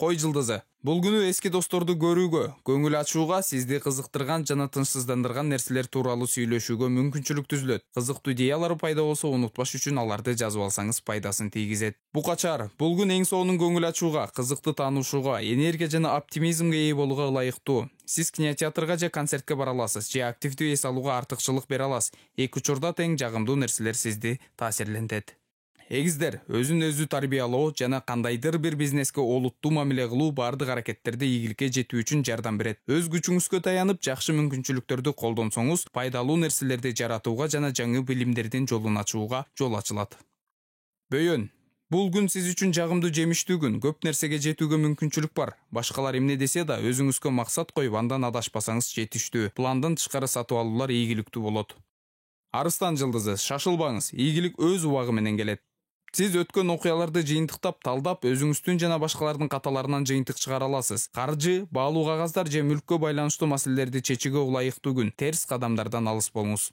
Кой жылдызы. Бул күнү эски досторду көрүүгө, көңүл ачууга, сизди кызыктырган жана тынчсыздандырган нерселер тууралуу сүйлөшүүгө мүмкүнчүлүк түзүлөт. Кызыктуу идеялар пайда болсо, унутпаш үчүн аларды жазып алсаңыз пайдасын тийгизет. Букачар, бул күн эң сонун көңүл ачууга, кызыкты таанышууга, энергия жана оптимизмге ээ болууга ылайыктуу. Сиз кинотеатрга же концертке бара аласыз, же активдүү эс алууга артыкчылык бере аласыз. Эки учурда тең жагымдуу нерселер сизди таасирлентет. Эгиздер, өзүн өзү тарбиялоо жана кандайдыр бир бизнеске олуттуу мамиле кылуу бардык аракеттерде ийгиликке жетүү үчүн жардам берет. Өз күчүңүзгө таянып, жакшы мүмкүнчүлүктөрдү колдонсоңуз, пайдалуу нерселерди жаратууга жана жаңы билимдердин жолун ачууга жол ачылат. Бөйөн. Бул күн сиз үчүн жагымдуу жемиштүү күн, көп нерсеге жетүүгө мүмкүнчүлүк бар. Башкалар эмне десе да, өзүңүзгө максат коюп, андан адашпасаңыз жетиштүү. Пландан тышкары сатып алуулар ийгиликтүү болот. Арыстан жылдызы, шашылбаңыз, ийгилик өз убагы менен келет. Сиз өткөн окуяларды жыйынтыктап, талдап, өзүңүздүн жана башкалардын каталарынан жыйынтык чыгара аласыз. Каржы, баалуу кагаздар же мүлккө байланыштуу маселелерди чечүүгө ылайыктуу күн. Терс кадамдардан алыс болуңуз.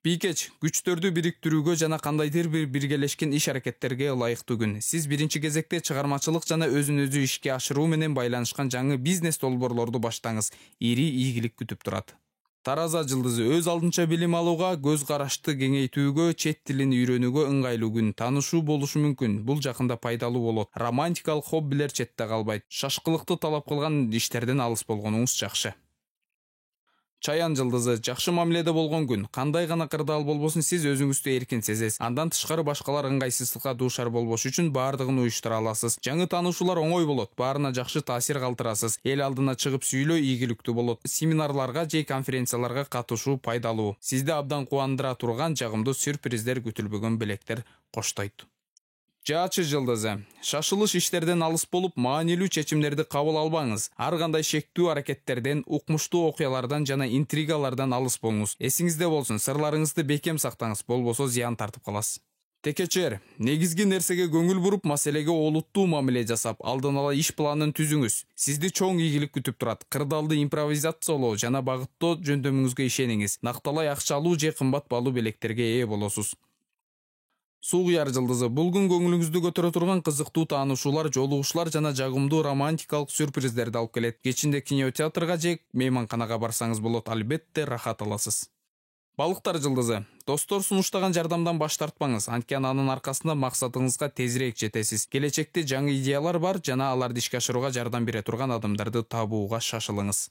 Бийкеч, күчтөрдү бириктирүүгө жана кандайдыр бир биргелешкен иш аракеттерге ылайыктуу күн. Сиз биринчи кезекте чыгармачылык жана өзүн өзү ишке ашыруу менен байланышкан жаңы бизнес долбоорлорду баштаңыз. Ири ийгилик күтүп турат. Тараза жылдызы, өз алдынча билим алууга, көз карашты кеңейтүүгө, чет тилин үйрөнүүгө ыңгайлуу күн. Таанышуу болушу мүмкүн. Бул жакында пайдалуу болот. Романтикалык хоббилер четте калбайт. Шашкылыкты талап кылган иштерден алыс болгонуңуз жакшы. Чаян жылдызы, жакшы мамиледе болгон күн. Кандай гана кырдаал болбосун, сиз өзүңүздү эркин сезесиз. Андан тышкары башкалар ыңгайсыздыкка дуушар болбош үчүн баардыгын уюштура аласыз. Жаңы таанышуулар оңой болот. Баарына жакшы таасир калтырасыз. Эл алдына чыгып сүйлөө ийгиликтүү болот. Семинарларга же конференцияларга катышуу пайдалуу. Сизди абдан кубандыра турган жагымдуу сюрприздер, күтүлбөгөн белектер коштойт. Жаачы жылдызы, шашылыш иштерден алыс болуп, маанилүү чечимдерди кабыл албаңыз. Ар кандай шектүү аракеттерден, укмуштуу окуялардан жана интригалардан алыс болуңуз. Эсиңизде болсун, сырларыңызды бекем сактаңыз, болбосо зыян тартып каласыз. Текечер, негизги нерсеге көңүл буруп, маселеге олуттуу мамиле жасап, алдын ала иш планын түзүңүз. Сизди чоң ийгилик күтүп турат. Кырдаалды импровизациялоо жана багыттоо жөндөмүңүзгө ишениңиз. Накталай акчалуу же кымбат баалуу белектерге ээ болосуз. Суугуяр жылдызы, бул күн көңүлүңүздү көтөрө турган кызыктуу таанышуулар, жолугушуулар жана жагымдуу романтикалык сюрприздерди алып келет. Кечинде кинотеатрга же мейманканага барсаңыз болот, албетте рахат аласыз. Балыктар жылдызы, достор сунуштаган жардамдан баш тартпаңыз, анткени анын аркасында максатыңызга тезирээк жетесиз. Келечекте жаңы идеялар бар жана аларды ишке ашырууга жардам бере турган адамдарды табууга шашылыңыз.